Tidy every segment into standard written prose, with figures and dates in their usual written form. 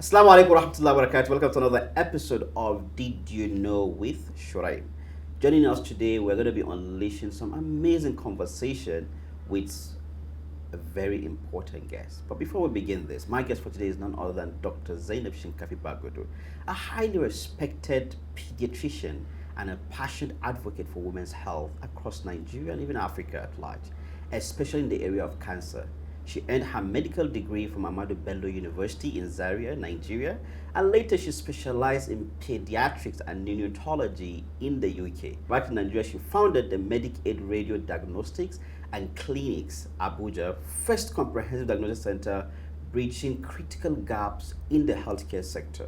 Assalamu alaikum warahmatullahi wabarakatuh. Welcome to another episode of Did You Know with Shuraim. Joining us today, we're going to be unleashing some amazing conversation with a very important guest. But before we begin this, my guest for today is none other than Dr. Zainab Shinkafi Bagudu, a highly respected pediatrician and a passionate advocate for women's health across Nigeria and even Africa at large, especially in the area of cancer. She earned her medical degree from Ahmadu Bello University in Zaria, Nigeria, and later she specialized in pediatrics and neonatology in the UK. Back in Nigeria, she founded the Medic Aid Radio Diagnostics and Clinics Abuja, first comprehensive diagnosis center bridging critical gaps in the healthcare sector.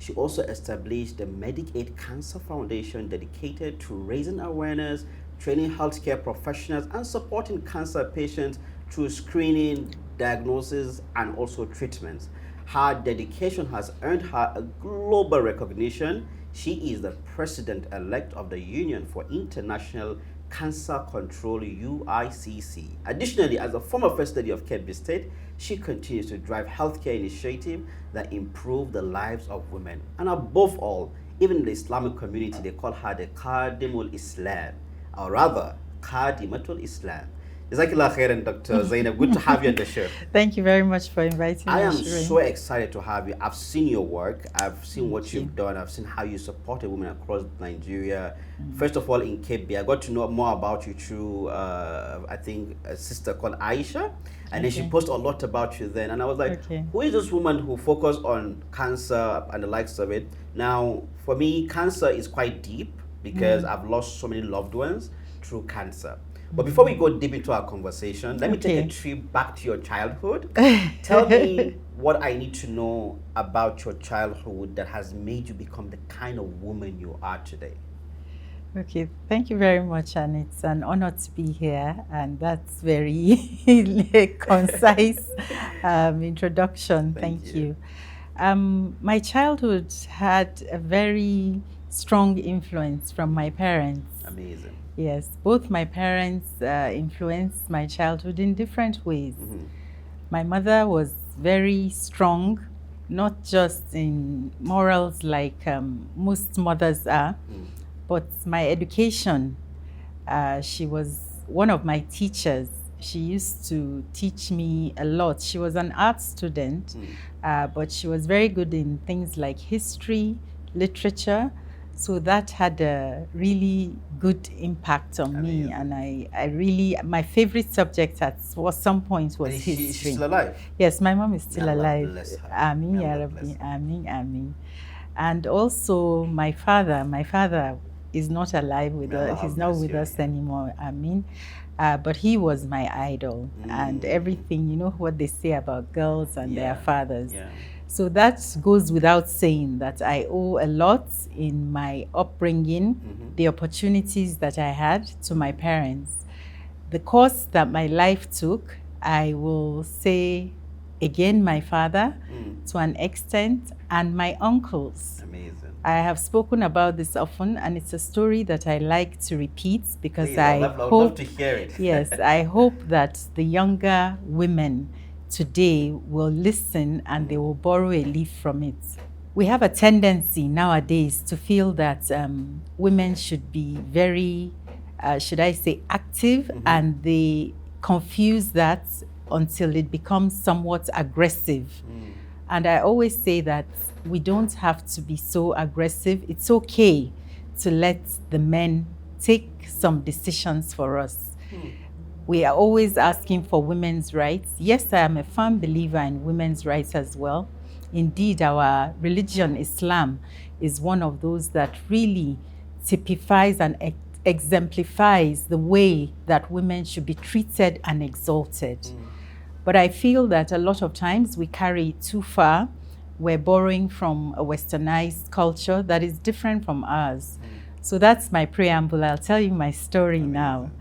She also established the Medic Aid Cancer Foundation dedicated to raising awareness, training healthcare professionals, and supporting cancer patients through screening, diagnosis, and also treatments. Her dedication has earned her a global recognition. She is the president-elect of the Union for International Cancer Control UICC. Additionally, as a former First Lady of Kebbi State, she continues to drive healthcare initiatives that improve the lives of women. And above all, even in the Islamic community, they call her the Khadimul Islam, or rather, Khadimatul Islam. Jazakallah khairan, Dr. Zainab. Good to have you on the show. Thank you very much for inviting me. I am Shuraim. so excited to have you. I've seen your work. I've seen what Thank you. you've done. I've seen how you supported women across Nigeria. First of all, in Kebbi, I got to know more about you through, I think, a sister called Aisha. And then she Okay. posted a lot about you then. And I was like, Okay. who is this woman who focused on cancer and the likes of it? Now, for me, cancer is quite deep because I've lost so many loved ones through cancer. But before we go deep into our conversation, let me take a Okay. trip back to your childhood. Tell me what I need to know about your childhood that has made you become the kind of woman you are today. Okay, thank you very much, and it's an honor to be here. And that's very concise introduction. Thank Thank you. you. My childhood had a very strong influence from my parents. Amazing. Yes, both my parents influenced my childhood in different ways. My mother was very strong, not just in morals like most mothers are, but my education. She was one of my teachers. She used to teach me a lot. She was an art student, but she was very good in things like history, literature. So that had a really good impact on me. Amazing. And I really, my favorite subject at some point was And history. she's still alive? Yes, my mom is still May Allah alive. bless her. Amin, May ya Allah Rabbi. bless her. Amin, amin. And also my father is not alive with May Allah us. have He's not mercy with on us him. anymore. Amin. But he was my idol. And everything, you know what they say about girls and their fathers. Yeah. So that goes without saying that I owe a lot in my upbringing, the opportunities that I had to my parents. The course that my life took, I will say again, my father to an extent, and my uncles. Amazing. I have spoken about this often, and it's a story that I like to repeat because Please, I would love hope to hear it. yes, I hope that the younger women today will listen and they will borrow a leaf from it. We have a tendency nowadays to feel that women should be very, should I say, active, and they confuse that until it becomes somewhat aggressive. And I always say that we don't have to be so aggressive. It's okay to let the men take some decisions for us. We are always asking for women's rights. Yes, I am a firm believer in women's rights as well. Indeed, our religion, Islam, is one of those that really typifies and exemplifies the way that women should be treated and exalted. But I feel that a lot of times we carry it too far. We're borrowing from a westernized culture that is different from ours. So that's my preamble. I'll tell you my story now.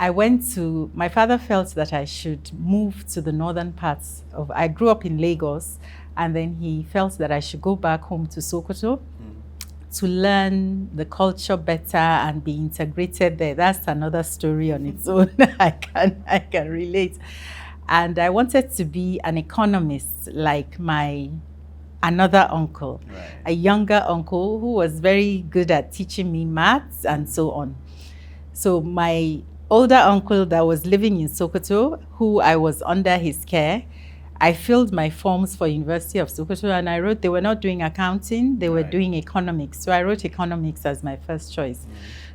My father felt that I should move to the northern parts I grew up in Lagos, and then he felt that I should go back home to Sokoto to learn the culture better and be integrated there. That's another story on its own. I can relate. And I wanted to be an economist like my another uncle, Right. a younger uncle who was very good at teaching me maths and so on. So my older uncle that was living in Sokoto, who I was under his care, I filled my forms for University of Sokoto and I wrote, they were not doing accounting, they were Right. doing economics. So I wrote economics as my first choice.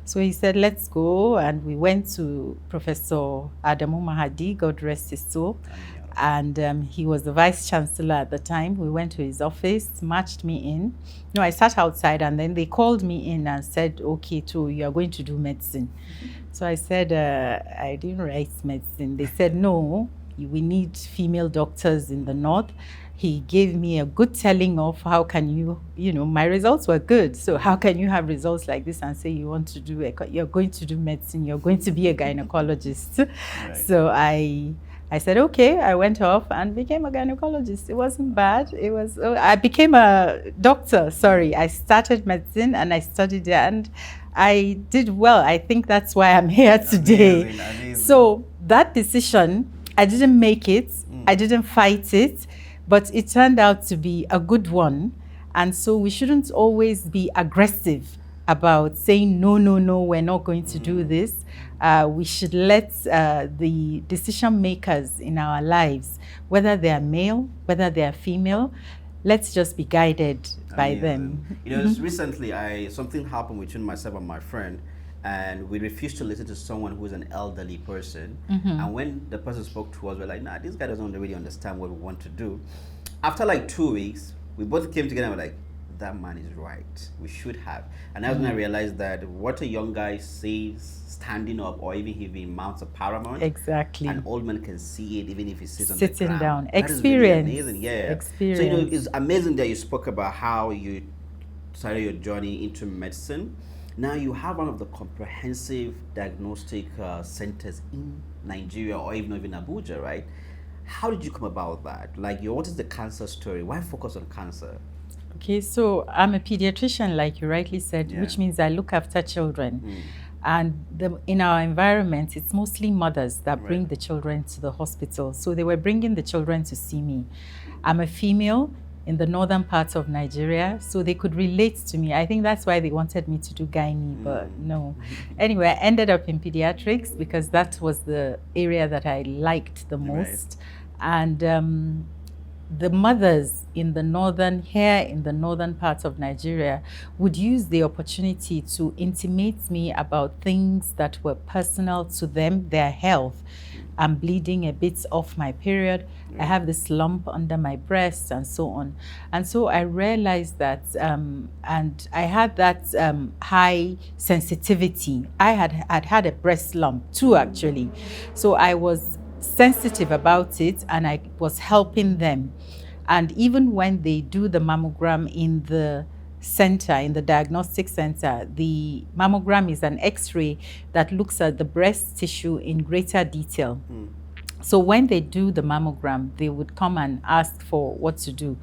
So he said, let's go. And we went to Professor Adamu Mahadi, God rest his soul. And he was the vice chancellor at the time. We went to his office, marched me in. No, I sat outside and then they called me in and said, okay, too, you are going to do medicine. So I said, I didn't write medicine. They said, no, we need female doctors in the north. He gave me a good telling of how can you, my results were good. So how can you have results like this and say you want to do, you're going to do medicine, you're going to be a gynecologist. Right. So I said, okay. I went off and became a gynecologist. It wasn't bad. I became a doctor. Sorry. I started medicine and I studied it and I did well. I think that's why I'm here today. Amazing. So that decision, I didn't make it. I didn't fight it, but it turned out to be a good one. And so we shouldn't always be aggressive about saying, no, we're not going to do this. We should let the decision makers in our lives, whether they are male, whether they are female, let's just be guided by them. You know, recently something happened between myself and my friend, and we refused to listen to someone who is an elderly person. And when the person spoke to us, we're like, nah, this guy doesn't really understand what we want to do. After like 2 weeks, we both came together and we're like, that man is right. We should have. And that's when I realized that what a young guy says standing up, or even if he mounts a paramount, exactly, an old man can see it even if he sits sitting on the ground. down. Experience. That is really amazing. Yeah. Experience. So it's amazing that you spoke about how you started your journey into medicine. Now you have one of the comprehensive diagnostic centers in Nigeria, or even Abuja, right? How did you come about that? Like, what is the cancer story? Why focus on cancer? Okay, so I'm a pediatrician, like you rightly said, which means I look after children. And in our environment, it's mostly mothers that bring the children to the hospital. So they were bringing the children to see me. I'm a female in the northern parts of Nigeria, so they could relate to me. I think that's why they wanted me to do gynae, but no. Anyway, I ended up in pediatrics because that was the area that I liked the most. And the mothers in the northern parts of Nigeria would use the opportunity to intimate me about things that were personal to them, their health. I'm bleeding a bit off my period. I have this lump under my breast and so on. And so I realized that, and I had that high sensitivity. I had a breast lump too, actually. So I was sensitive about it and I was helping them. And even when they do the mammogram in the center, in the diagnostic center, the mammogram is an X-ray that looks at the breast tissue in greater detail. So when they do the mammogram, they would come and ask for what to do.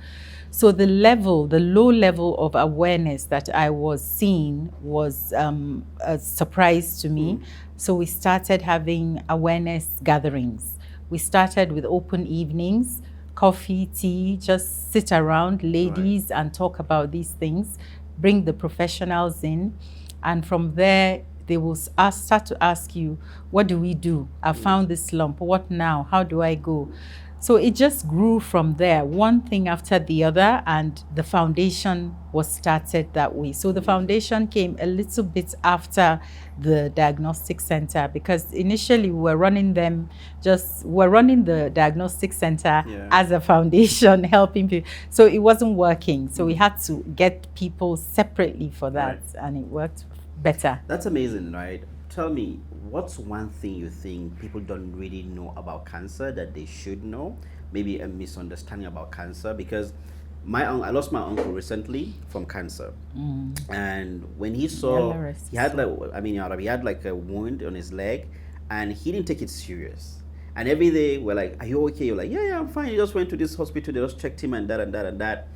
So the low level of awareness that I was seeing was a surprise to me. So we started having awareness gatherings. We started with open evenings, coffee, tea, just sit around, ladies, and talk about these things, bring the professionals in. And from there, they will start to ask you, what do we do? I found this lump. What now? How do I go? So it just grew from there, one thing after the other, and the foundation was started that way. So the foundation came a little bit after the diagnostic center, because initially we were running the diagnostic center as a foundation, helping people. So it wasn't working. So we had to get people separately for that, and it worked better. That's amazing, right? Tell me, what's one thing you think people don't really know about cancer that they should know? Maybe a misunderstanding about cancer, because I lost my uncle recently from cancer, and when he saw he had like a wound on his leg, and he didn't take it serious. And every day we're like, "Are you okay?" You're like, "Yeah, I'm fine." He just went to this hospital. They just checked him and that and that and that,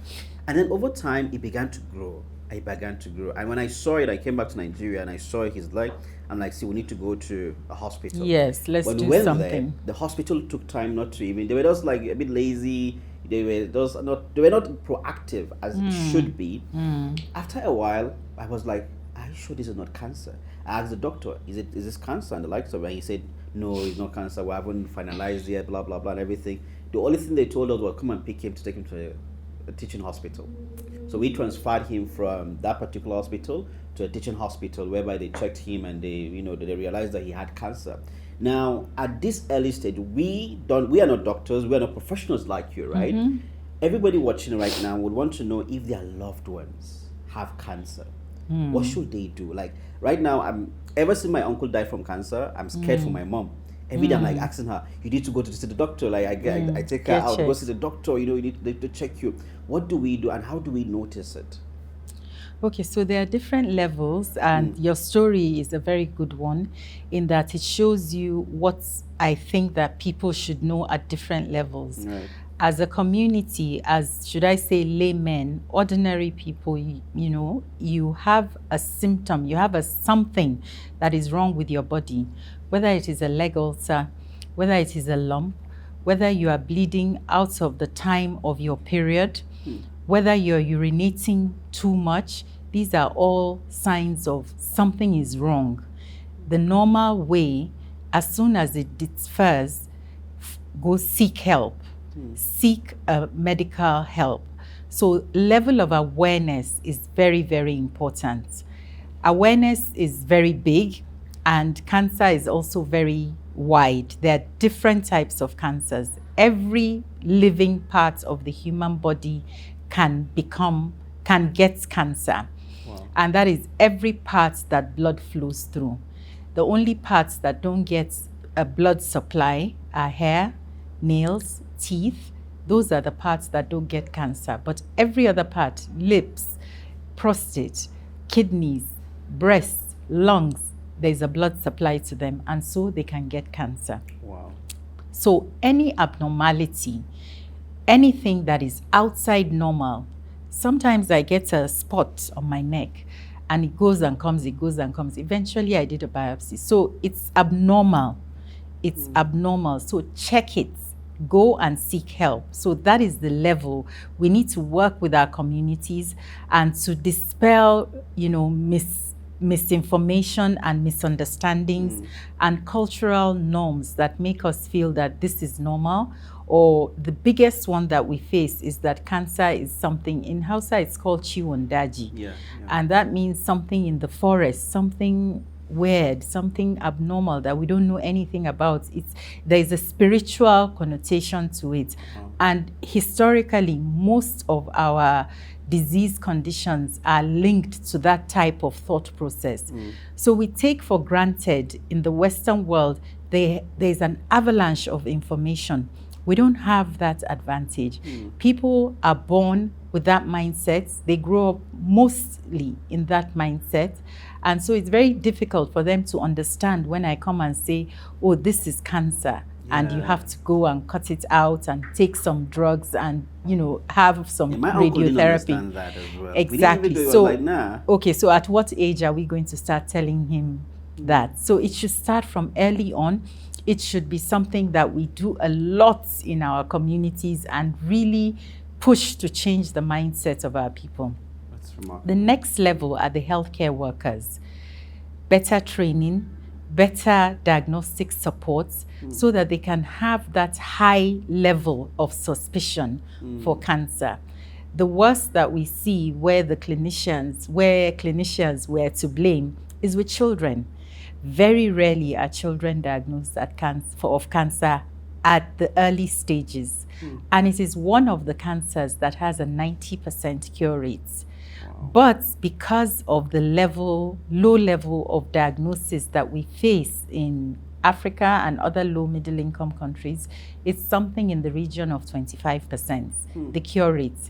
and then over time it began to grow. And when I saw it, I came back to Nigeria and I saw his leg. I'm like, see, we need to go to a hospital. Yes, let's do something. The hospital took time not to even, they were just like a bit lazy. they were not proactive as it should be. After a while, I was like, "Are you sure this is not cancer?" I asked the doctor, is this cancer?" And the likes of it. And he said, "No, it's not cancer. We haven't finalized yet. Blah blah blah and everything." The only thing they told us was come and pick him to take him to a teaching hospital. So we transferred him from that particular hospital to a teaching hospital, whereby they checked him and they realized that he had cancer. Now, at this early stage, we are not doctors, we are not professionals like you, right? Everybody watching right now would want to know if their loved ones have cancer. What should they do? Like right now, ever since my uncle died from cancer, I'm scared for my mom. Every day I'm like asking her, you need to go to see the doctor. Like I take her out, go see the doctor. You need to check you. What do we do, and how do we notice it? Okay, so there are different levels, and your story is a very good one in that it shows you what I think that people should know at different levels. Right. As a community, as should I say laymen, ordinary people, you have a symptom, you have a something that is wrong with your body, whether it is a leg ulcer, whether it is a lump, whether you are bleeding out of the time of your period, whether you're urinating too much. These are all signs of something is wrong. The normal way, as soon as it differs, go seek help. Seek medical help. So level of awareness is very, very important. Awareness is very big, and cancer is also very wide. There are different types of cancers. Every living part of the human body can get cancer. Wow. And that is every part that blood flows through. The only parts that don't get a blood supply are hair, nails, teeth. Those are the parts that don't get cancer. But every other part, lips, prostate, kidneys, breasts, lungs, there's a blood supply to them, and so they can get cancer. Wow. So any abnormality, anything that is outside normal, sometimes I get a spot on my neck and it goes and comes, it goes and comes. Eventually I did a biopsy. So it's abnormal. It's abnormal. So check it. Go and seek help. So that is the level. We need to work with our communities and to dispel, misinformation and misunderstandings and cultural norms that make us feel that this is normal. Or the biggest one that we face is that cancer is something, in Hausa it's called ciwon daji. Yeah. And that means something in the forest, something weird, something abnormal that we don't know anything about. There's a spiritual connotation to it. And historically, most of our disease conditions are linked to that type of thought process. So we take for granted in the Western world, there's an avalanche of information. We don't have that advantage. People are born with that mindset. They grow up mostly in that mindset. And so it's very difficult for them to understand when I come and say, oh, this is cancer. And you have to go and cut it out and take some drugs and, have some my uncle didn't radiotherapy. understand that as well. Exactly. We didn't even do it. So, Like, nah. okay, so at what age are we going to start telling him that? So it should start from early on. It should be something that we do a lot in our communities and really push to change the mindset of our people. That's remarkable. The next level are the healthcare workers. Better training, better diagnostic supports, so that they can have that high level of suspicion for cancer. The worst that we see where clinicians were to blame is with children. Very rarely are children diagnosed of cancer at the early stages. And it is one of the cancers that has a 90% cure rate. But because of the low level of diagnosis that we face in Africa and other low middle income countries, it's something in the region of 25%, the cure rate,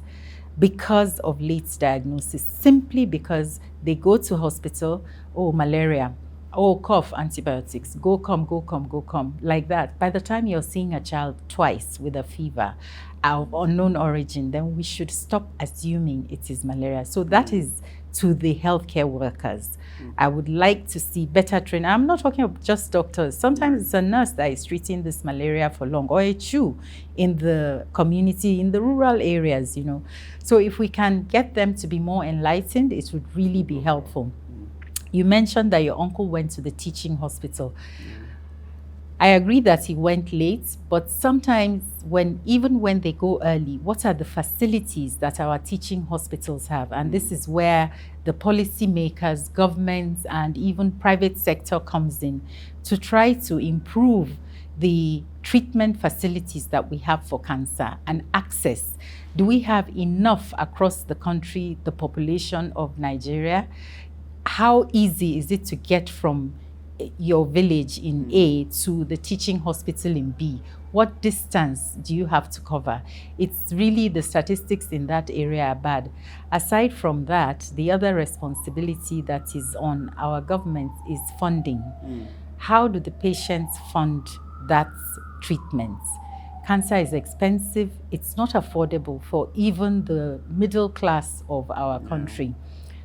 because of late diagnosis, simply because they go to hospital, oh, malaria, oh, cough, antibiotics, go come, go come, go come, like that. By the time you're seeing a child twice with a fever of unknown origin, then we should stop assuming it is malaria. So that is to the healthcare workers. I would like to see better training. I'm not talking about just doctors. Sometimes it's a nurse that is treating this malaria for long, or a CHU in the community, in the rural areas, you know. So if we can get them to be more enlightened, it would really be helpful. You mentioned that your uncle went to the teaching hospital. I agree that he went late, but sometimes even when they go early, what are the facilities that our teaching hospitals have? And this is where the policymakers, governments, and even private sector comes in to try to improve the treatment facilities that we have for cancer and access. Do we have enough across the country, the population of Nigeria? How easy is it to get from your village in A to the teaching hospital in B? What distance do you have to cover? It's really the statistics in that area are bad. Aside from that, the other responsibility that is on our government is funding. How do the patients fund that treatment? Cancer is expensive. It's not affordable for even the middle class of our country.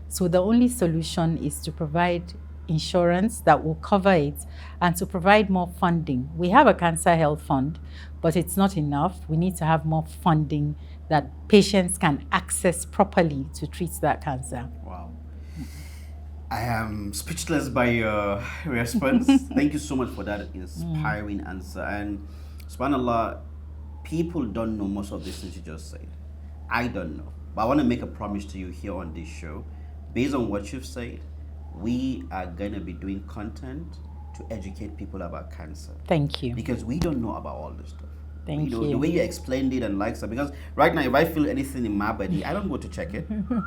So the only solution is to provide insurance that will cover it and to provide more funding. We have a cancer health fund, but it's not enough. We need to have more funding that patients can access properly to treat that cancer. Wow. I am speechless by your response. Thank you so much for that inspiring answer. And subhanAllah, people don't know most of these things you just said. I don't know. But I want to make a promise to you here on this show. Based on what you've said, we are going to be doing content to educate people about cancer. Thank you. Because we don't know about all this stuff. Thank you. The way you explained it and like stuff. Because right now, if I feel anything in my body, I don't go to check it.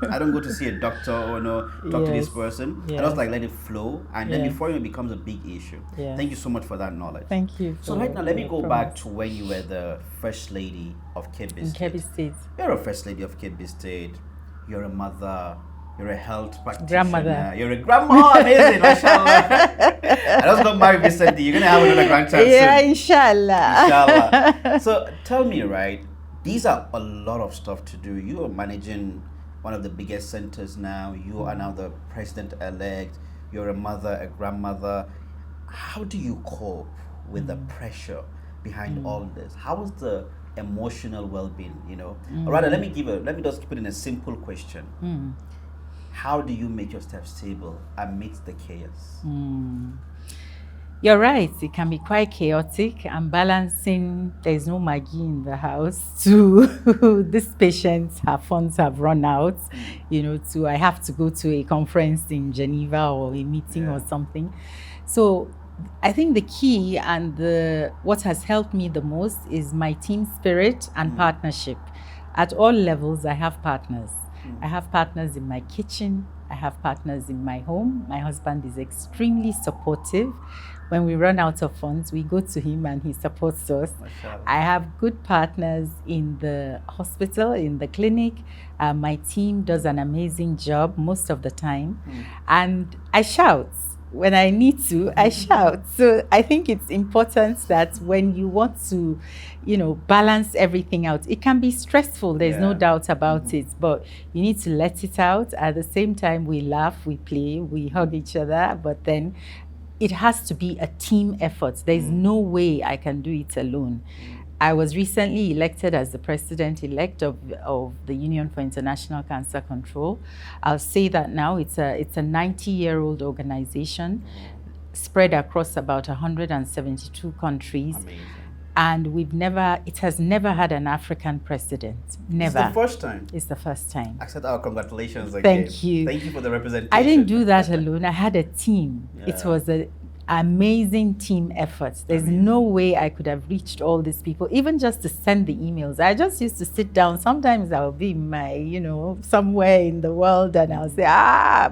I don't go to see a doctor or talk to this person. I just let it flow. And then before it becomes a big issue. Thank you so much for that knowledge. Thank you. So right now, let me go back to when you were the First Lady of Kebbi State. Kebbi State. You're a First Lady of Kebbi State. You're a mother. You're a health practitioner. Grandmother. You're a grandma. Amazing, mashallah. I just got married recently. You're going to have another grandchild Yeah, soon. inshallah. Inshallah. So tell me, right, these are a lot of stuff to do. You are managing one of the biggest centers now. You are now the president-elect. You're a mother, a grandmother. How do you cope with the pressure behind all this? How is the emotional well-being, Or rather, let me just keep it in a simple question. How do you make yourself stable amidst the chaos? You're right. It can be quite chaotic. I'm balancing, there's no Maggie in the house, to this patient, her funds have run out, to I have to go to a conference in Geneva or a meeting or something. So I think the key and what has helped me the most is my team spirit and partnership. At all levels, I have partners. I have partners in my kitchen. I have partners in my home. My husband is extremely supportive. When we run out of funds, we go to him and he supports us. Mashallah. I have good partners in the hospital, in the clinic. My team does an amazing job most of the time. And I shout. When I need to, I shout. So I think it's important that when you want to, balance everything out, it can be stressful. There's no doubt about it, but you need to let it out. At the same time, we laugh, we play, we hug each other, but then it has to be a team effort. There's no way I can do it alone. I was recently elected as the president-elect of the Union for International Cancer Control. I'll say that now. It's a 90-year-old organization spread across about 172 countries. Amazing. And it has never had an African president. Never. It's the first time. It's the first time. I said our congratulations again. Thank you. Thank you for the representation. I didn't do that alone. I had a team. It was an amazing team effort. There's no way I could have reached all these people, even just to send the emails. I just used to sit down. Sometimes I'll be somewhere in the world and I'll say,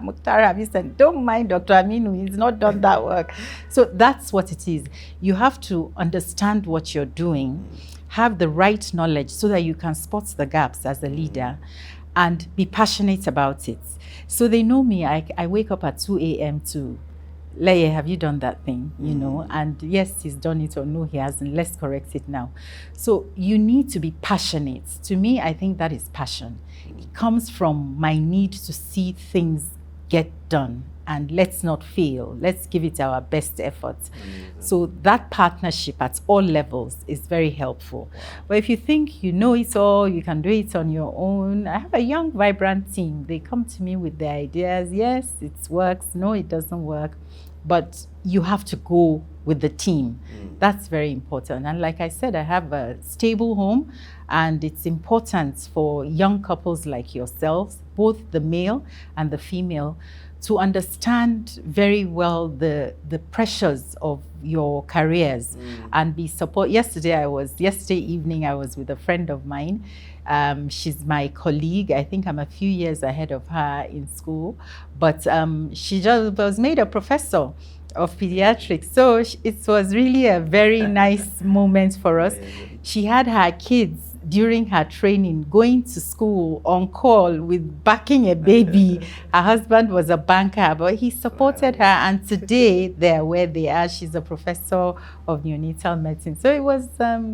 Mukhtar, have you sent? Don't mind Dr. Aminu, he's not done that work. So that's what it is. You have to understand what you're doing, have the right knowledge so that you can spot the gaps as a leader and be passionate about it. So they know me. I wake up at 2 a.m. to Leye, have you done that thing? You know, and yes, he's done it, or no, he hasn't. Let's correct it now. So you need to be passionate. To me, I think that is passion. It comes from my need to see things get done, and let's not fail. Let's give it our best effort. So that partnership at all levels is very helpful. But if you think you know it all, you can do it on your own. I have a young, vibrant team. They come to me with their ideas. Yes, it works. No, it doesn't work. But you have to go with the team. That's very important. And like I said, I have a stable home, and it's important for young couples like yourselves, both the male and the female, to understand very well the pressures of your careers and be support. Yesterday evening, I was with a friend of mine. She's my colleague. I think I'm a few years ahead of her in school, but she just was made a professor of pediatrics. So it was really a very nice moment for us. She had her kids during her training going to school on call with backing a baby. Her husband was a banker, but he supported her, and today they're where they are. She's a professor of neonatal medicine. So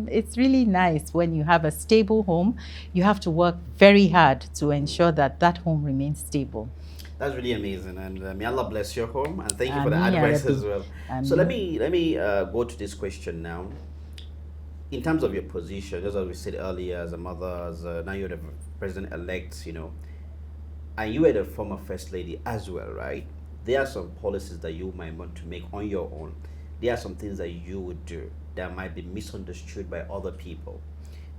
it's really nice when you have a stable home. You have to work very hard to ensure that that home remains stable. That's really amazing, and may Allah bless your home, and thank you for the advice as well. So let me go to this question now. In terms of your position, just as we said earlier, as a mother, now you're the president-elect, and you were the former first lady as well, right? There are some policies that you might want to make on your own. There are some things that you would do that might be misunderstood by other people.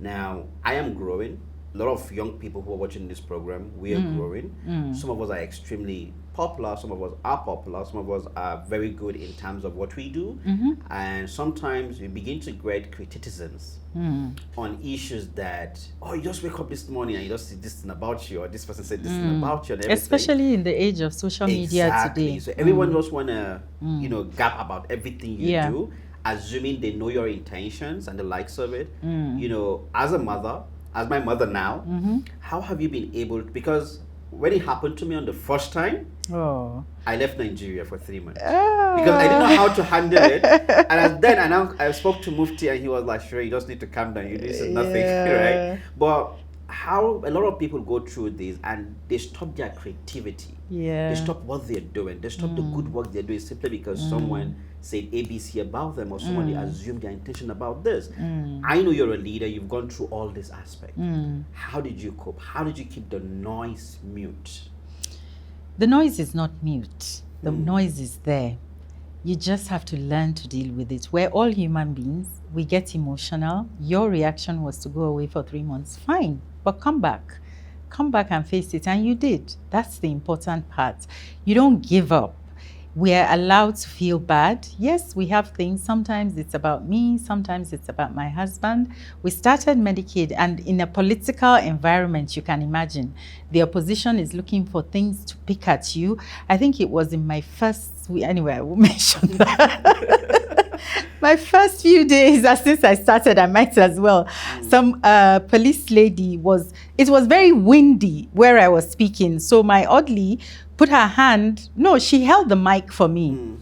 Now, I am growing. A lot of young people who are watching this program, we are growing. Some of us are extremely popular, some of us are popular, some of us are very good in terms of what we do, and sometimes we begin to get criticisms on issues that, you just wake up this morning and you just see this thing about you, or this person said this thing about you, and everything. Especially in the age of social media today. So everyone just want to gap about everything you do, assuming they know your intentions and the likes of it. As a mother, as my mother now, how have you been able to, because when it happened to me on the first time, I left Nigeria for 3 months because I didn't know how to handle it. And I spoke to Mufti, and he was like, "Sure, you just need to calm down. This is nothing," right? But how a lot of people go through this and they stop their creativity. They stop what they're doing. They stop the good work they're doing simply because someone said ABC about them, or someone they assumed their intention about this. I know you're a leader. You've gone through all this aspect. How did you cope? How did you keep the noise mute? The noise is not mute. The noise is there. You just have to learn to deal with it. We're all human beings. We get emotional. Your reaction was to go away for 3 months. Fine, but come back. Come back and face it. And you did. That's the important part. You don't give up. We're allowed to feel bad. Yes, we have things. Sometimes it's about me. Sometimes it's about my husband. We started Medicaid, and in a political environment, you can imagine, the opposition is looking for things to pick at you. I think it was in my anyway, I will mention that. My first few days, since I started, I might as well. Some police lady it was very windy where I was speaking. So my oddly put her hand, she held the mic for me.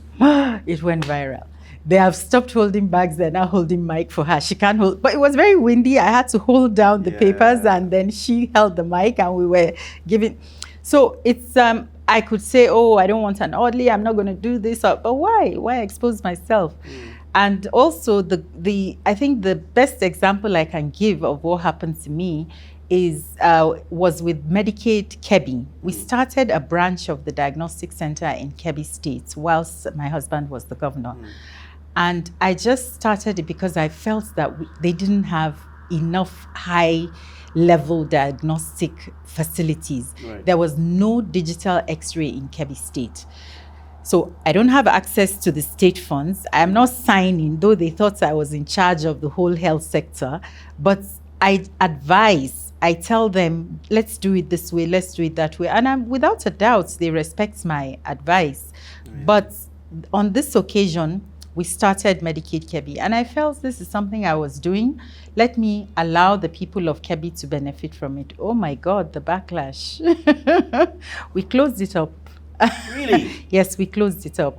It went viral. They have stopped holding bags. They're now holding mic for her. She can't hold, but it was very windy. I had to hold down the papers, and then she held the mic, and we were giving. So it's, I could say, I don't want an orderly. I'm not going to do this. But why? Why expose myself? And also I think the best example I can give of what happened to me was with Medicaid Kebbi. We started a branch of the diagnostic center in Kebbi State whilst my husband was the governor. And I just started it because I felt that they didn't have enough high-level diagnostic facilities. There was no digital X-ray in Kebbi State. So I don't have access to the state funds. I'm not signing, though they thought I was in charge of the whole health sector. But I tell them, let's do it this way, let's do it that way. And without a doubt, they respect my advice. But on this occasion, we started Medicaid Kebbi. And I felt this is something I was doing. Let me allow the people of Kebbi to benefit from it. Oh my God, the backlash. We closed it up. Really? Yes, we closed it up.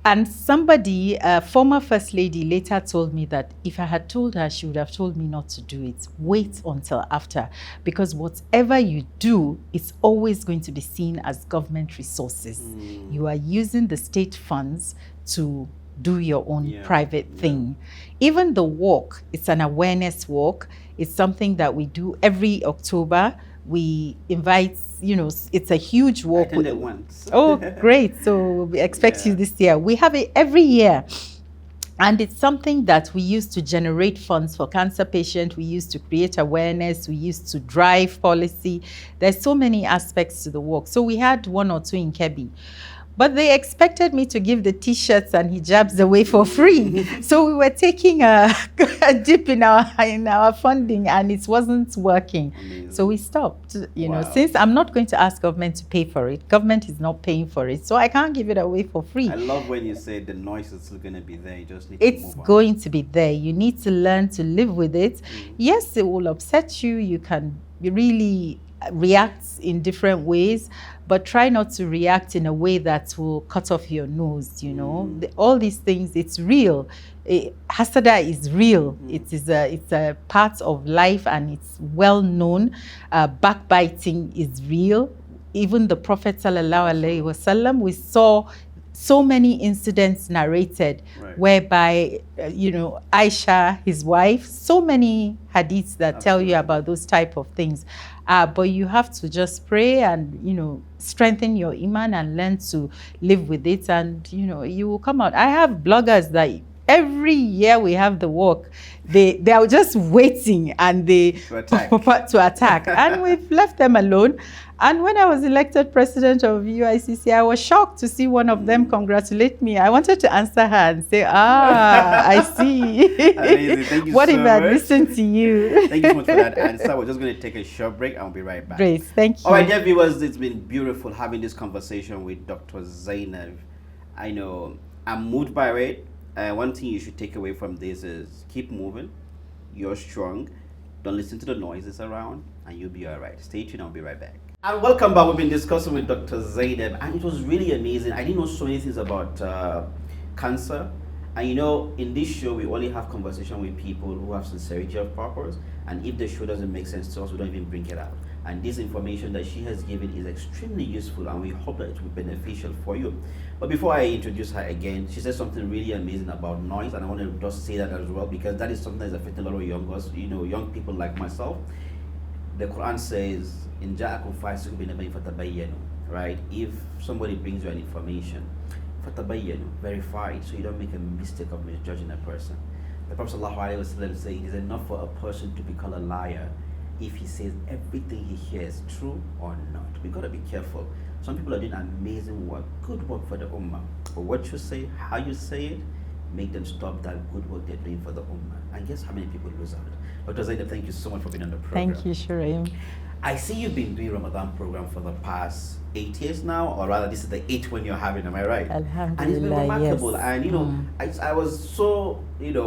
And somebody, a former first lady, later told me that if I had told her, she would have told me not to do it. Wait until after, because whatever you do, it's always going to be seen as government resources. You are using the state funds to do your own private thing. Even the walk, it's an awareness walk. It's something that we do every October. We invite, it's a huge walk. I attended once. Oh, great. So we expect you this year. We have it every year. And it's something that we use to generate funds for cancer patients. We use to create awareness. We use to drive policy. There's so many aspects to the walk. So we had 1 or 2 in Kebbi. But they expected me to give the T-shirts and hijabs away for free. So we were taking a dip in our funding, and it wasn't working. Amazing. So we stopped. Since I'm not going to ask government to pay for it, government is not paying for it, so I can't give it away for free. I love when you say the noise is still going to be there. You just need to It's move on. going to be there. You need to learn to live with it. Yes, it will upset you. You can really react in different ways, but try not to react in a way that will cut off your nose. All these things, it's real. Hasada is real. It's a part of life, and it's well known. Backbiting is real. Even the Prophet ﷺ, we saw so many incidents narrated, whereby Aisha, his wife, so many hadiths that tell you about those type of things. But you have to just pray and strengthen your iman and learn to live with it, and you will come out. I have bloggers that every year we have the walk, they are just waiting and to attack. And we've left them alone. And when I was elected president of UICC, I was shocked to see one of them congratulate me. I wanted to answer her and say, I see. Amazing. Thank you what so if I much. Listen to you? Thank you so much for that answer. We're just going to take a short break and we'll be right back. Great, thank you. All right, dear viewers, it's been beautiful having this conversation with Dr. Zainab. I know I'm moved by it. One thing you should take away from this is keep moving. You're strong. Don't listen to the noises around, and you'll be all right. Stay tuned. I'll be right back. And welcome back. We've been discussing with Dr. Zainab, and it was really amazing. I didn't know so many things about cancer. And in this show, we only have conversation with people who have sincerity of purpose. And if the show doesn't make sense to us, we don't even bring it out. And this information that she has given is extremely useful, and we hope that it will be beneficial for you. But before I introduce her again, she said something really amazing about noise, and I want to just say that as well, because that is something that's affecting a lot of young people like myself. The Quran says, "In ja'akum fasiqun binaba'in fatabayyanu," right? If somebody brings you an information, fatabayyanu, verify it, so you don't make a mistake of misjudging a person. The Prophet ﷺ said it is enough for a person to be called a liar if he says everything he hears true or not. We gotta be careful. Some people are doing amazing work, good work for the ummah. But what you say, how you say it, make them stop that good work they're doing for the ummah. And guess how many people lose out? Dr. Zainab, thank you so much for being on the program. Thank you, Shuraim. I see you've been doing Ramadan program for the past 8 years now, or rather this is the 8th one you're having, am I right? Alhamdulillah, and it's been remarkable. yes. And I was so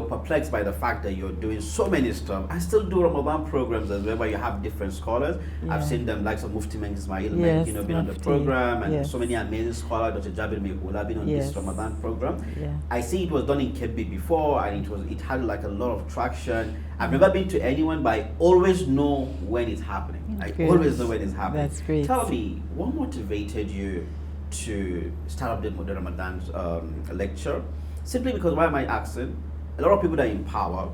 perplexed by the fact that you're doing so many stuff. I still do Ramadan programs as well, where you have different scholars. Yeah. I've seen them like some Mufti Meng Ismail, Yes, been on the Mufti, program, and yes. so many amazing scholars. Dr. Jabir Mehula been on this Yes. Ramadan program. Yeah. I see it was done in Kebbi before, and it had like a lot of traction. I've never been to anyone, but I always know when it's happening. I Good. always know when it's happening. That's great. Tell me, what motivated you to start up the Ramadan lecture? Simply because, why am I asking? A lot of people that are in power,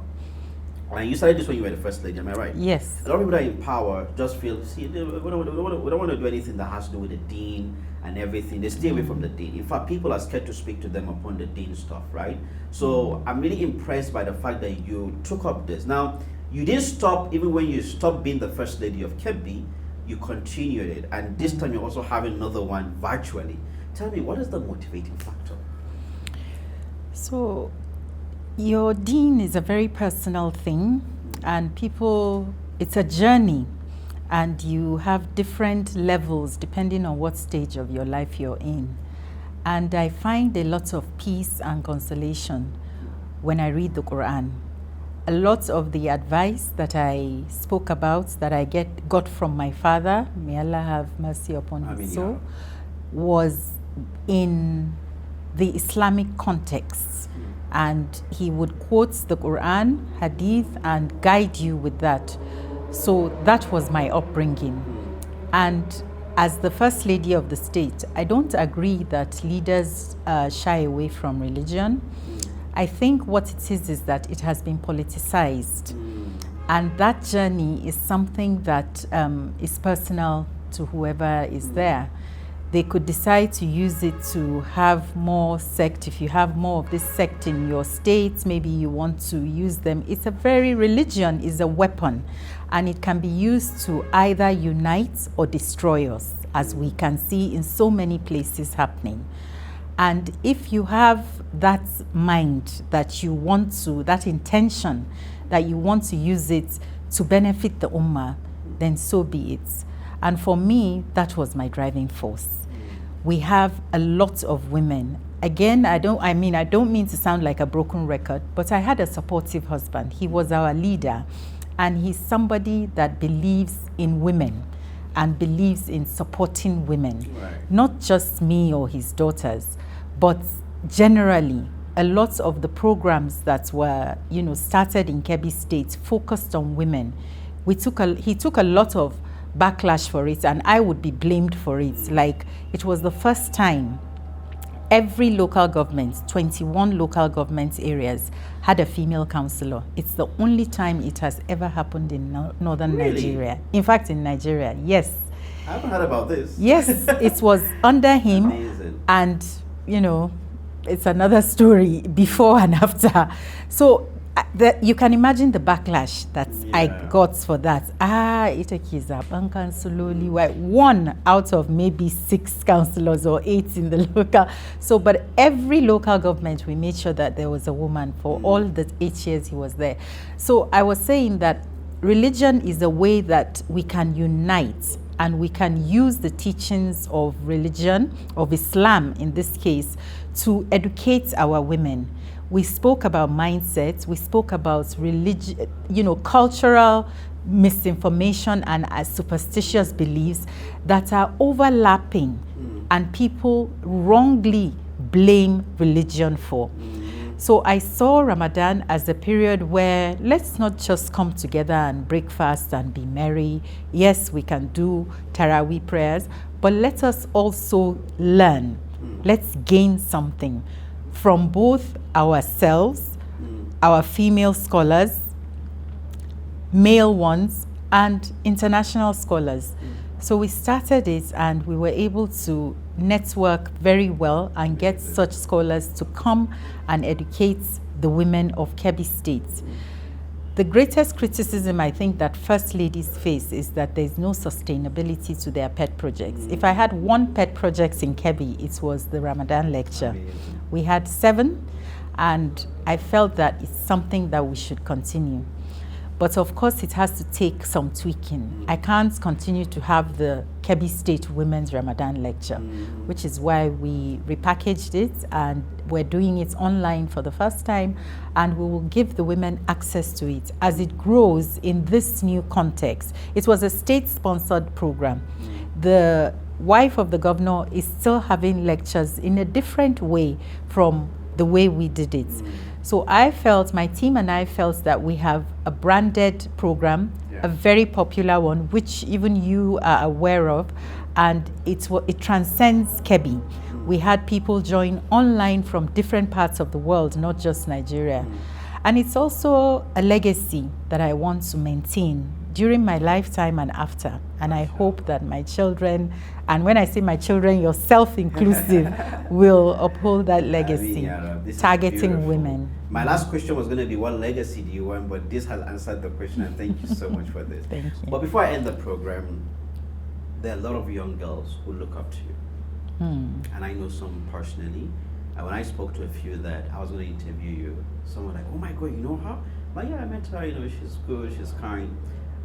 and you started this when you were the first lady, am I right? Yes. A lot of people that are in power just feel, we don't want to do anything that has to do with the deen and everything. They stay away from the deen. In fact, people are scared to speak to them upon the deen stuff, right? So I'm really impressed by the fact that you took up this. Now, you didn't stop even when you stopped being the first lady of Kebbi. You continued it, and this time you're also having another one virtually. Tell me, what is the motivating factor? So, your deen is a very personal thing, and it's a journey, and you have different levels depending on what stage of your life you're in. And I find a lot of peace and consolation when I read the Quran. A lot of the advice that I spoke about, that I got from my father, may Allah have mercy upon his soul, was in the Islamic context. And he would quote the Quran, Hadith, and guide you with that. So that was my upbringing. And as the First Lady of the state, I don't agree that leaders shy away from religion. I think what it is that it has been politicized. And that journey is something that is personal to whoever is there. They could decide to use it to have more sect. If you have more of this sect in your state, maybe you want to use them. Religion is a weapon, and it can be used to either unite or destroy us, as we can see in so many places happening. And if you have that mind that you want to, that intention that you want to use it to benefit the Ummah, then so be it. And for me, that was my driving force. We have a lot of women. Again, I don't mean to sound like a broken record, but I had a supportive husband. He was our leader, and he's somebody that believes in women and believes in supporting women. Right. Not just me or his daughters, but generally, a lot of the programs that were, started in Kebbi State focused on women. He took a lot of backlash for it, and I would be blamed for it. Like, it was the first time every local government, 21 local government areas, had a female councillor. It's the only time it has ever happened in northern Really? Nigeria. In fact, in Nigeria, yes. I haven't heard about this. Yes, it was under him. Amazing. And, it's another story before and after. So you can imagine the backlash that I got for that. One out of maybe 6 councillors or 8 in the local. So, but every local government, we made sure that there was a woman for all the 8 years he was there. So I was saying that religion is a way that we can unite, and we can use the teachings of religion, of Islam in this case, to educate our women. We spoke about mindsets, we spoke about religion, cultural misinformation and superstitious beliefs that are overlapping and people wrongly blame religion for. So I saw Ramadan as a period where let's not just come together and break fast and be merry. Yes, we can do Taraweeh prayers, but let us also learn. Let's gain something from both ourselves, our female scholars, male ones, and international scholars. So we started it, and we were able to network very well and get such scholars to come and educate the women of Kebbi State. The greatest criticism I think that First Ladies face is that there's no sustainability to their pet projects. If I had one pet project in Kebbi, it was the Ramadan lecture. We had 7, and I felt that it's something that we should continue. But of course, it has to take some tweaking. I can't continue to have the Kebbi State Women's Ramadan Lecture, which is why we repackaged it, and we're doing it online for the first time, and we will give the women access to it as it grows in this new context. It was a state-sponsored program. The wife of the governor is still having lectures in a different way from the way we did it. So my team and I felt that we have a branded program, a very popular one, which even you are aware of, and it transcends Kebbi. We had people join online from different parts of the world, not just Nigeria. And it's also a legacy that I want to maintain during my lifetime and after. And I hope that my children, and when I say my children, yourself inclusive, will uphold that legacy, targeting women. My last question was going to be, what legacy do you want? But this has answered the question, and thank you so much for this. Thank you. But before I end the program, there are a lot of young girls who look up to you. And I know some personally. And when I spoke to a few that I was going to interview you, someone like, oh my God, you know her? Like, yeah, I met her, she's good, she's kind.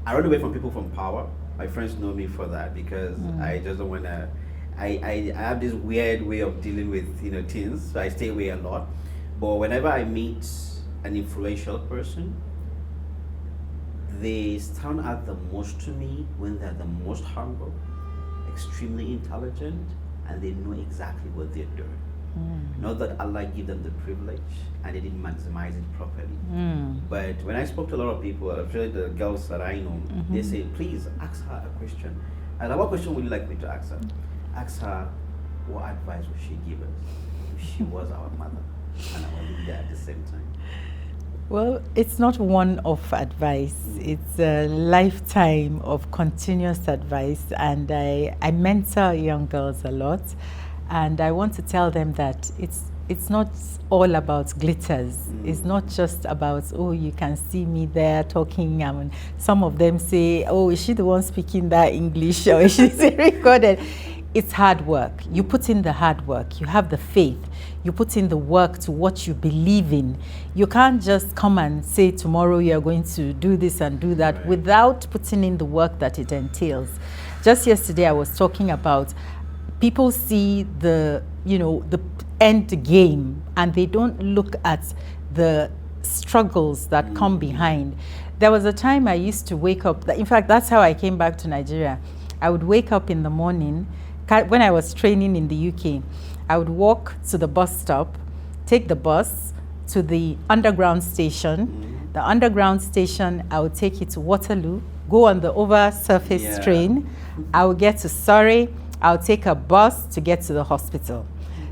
I run away from people from power. My friends know me for that, because I just don't want to, I have this weird way of dealing with, teens, so I stay away a lot. But whenever I meet an influential person, they stand out the most to me when they're the most humble, extremely intelligent, and they know exactly what they're doing. Not that Allah gave them the privilege and they didn't maximize it properly. But when I spoke to a lot of people, especially the girls that I know, they say, please ask her a question. And what question would you like me to ask her? Ask her, what advice would she give us if she was our mother and our leader at the same time? Well, it's not one-off advice. It's a lifetime of continuous advice. And I mentor young girls a lot. And I want to tell them that it's not all about glitters. It's not just about, oh, you can see me there talking. I mean, some of them say, oh, is she the one speaking that English or is she recorded? It's hard work. You put in the hard work. You have the faith. You put in the work to what you believe in. You can't just come and say tomorrow you're going to do this and do that without putting in the work that it entails. Just yesterday I was talking about people see the end game and they don't look at the struggles that come behind. There was a time I used to wake up, in fact, that's how I came back to Nigeria. I would wake up in the morning, when I was training in the UK, I would walk to the bus stop, take the bus to the underground station. The underground station, I would take it to Waterloo, go on the over-surface train. I would get to Surrey. I'll take a bus to get to the hospital.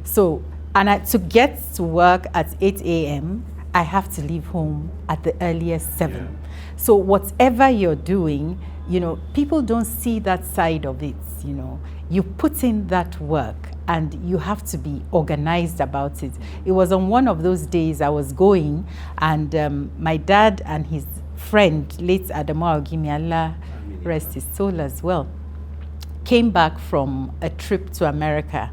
So, to get to work at 8 a.m., I have to leave home at the earliest 7. So whatever you're doing, people don't see that side of it, You put in that work and you have to be organized about it. It was on one of those days I was going and my dad and his friend, late Adamu Augimi, Allah rest his soul as well, came back from a trip to America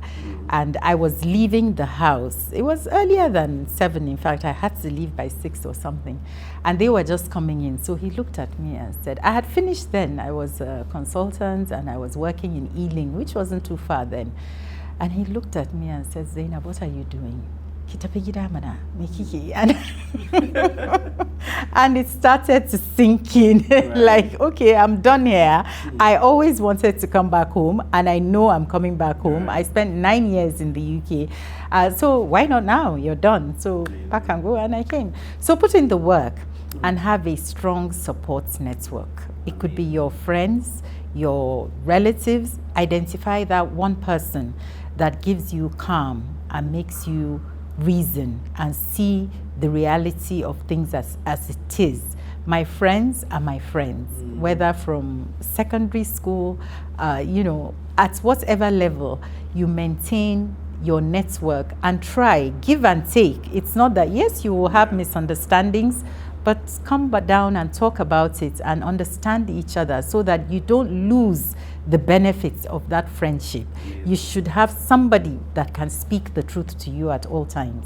and I was leaving the house. It was earlier than 7, in fact, I had to leave by 6 or something. And they were just coming in. So he looked at me and said, I had finished then. I was a consultant and I was working in Ealing, which wasn't too far then. And he looked at me and said, Zainab, what are you doing? And it started to sink in. Like, okay, I'm done here. I always wanted to come back home and I know I'm coming back home. I spent 9 years in the UK. So why not now? You're done. So back and go, and I came. So put in the work and have a strong support network. It could be your friends, your relatives. Identify that one person that gives you calm and makes you reason and see the reality of things as it is. My friends are my friends, whether from secondary school, at whatever level, you maintain your network and try, give and take. It's not that, yes, you will have misunderstandings, but come down and talk about it and understand each other so that you don't lose the benefits of that friendship. You should have somebody that can speak the truth to you at all times.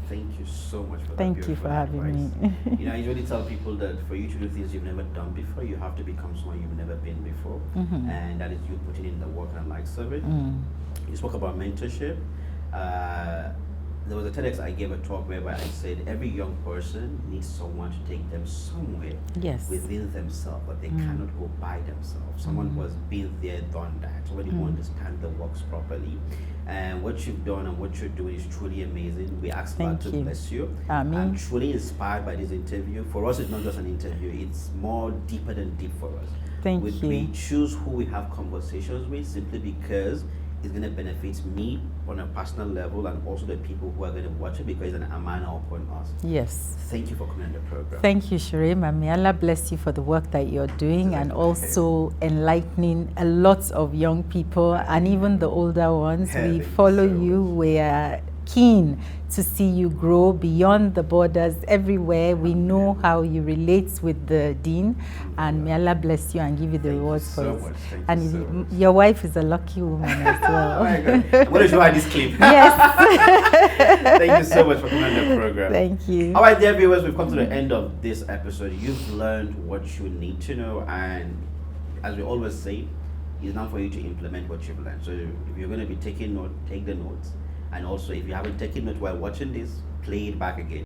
Thank you so much for that. Thank you for having me. I usually tell people that for you to do things you've never done before, you have to become someone you've never been before. And that is you putting in the work and likes of it. You spoke about mentorship. There was a TEDx I gave a talk whereby I said every young person needs someone to take them somewhere within themselves, but they cannot go by themselves. Someone who has been there, done that, somebody who understands the works properly. And what you've done and what you're doing is truly amazing. We ask God to bless you. I'm truly inspired by this interview. For us, it's not just an interview, it's more deeper than deep for us. Thank you. We choose who we have conversations with simply because it's going to benefit me on a personal level and also the people who are going to watch it because it's an amana upon us. Yes. Thank you for coming on the program. Thank you, Shuraim, and may Allah bless you for the work that you're doing and also enlightening a lot of young people and even the older ones. We follow you. We are keen to see you grow beyond the borders everywhere. We know how you relate with the Deen, and may Allah bless you and give you the rewards for it. And your wife is a lucky woman as well. Oh my God. I'm going to show her this clip. Yes. Thank you so much for coming on the program. Thank you. All right, dear viewers, we've come to the end of this episode. You've learned what you need to know, and as we always say, it's now for you to implement what you've learned. So if you're going to be taking note, take the notes. And also, if you haven't taken note while watching this, play it back again.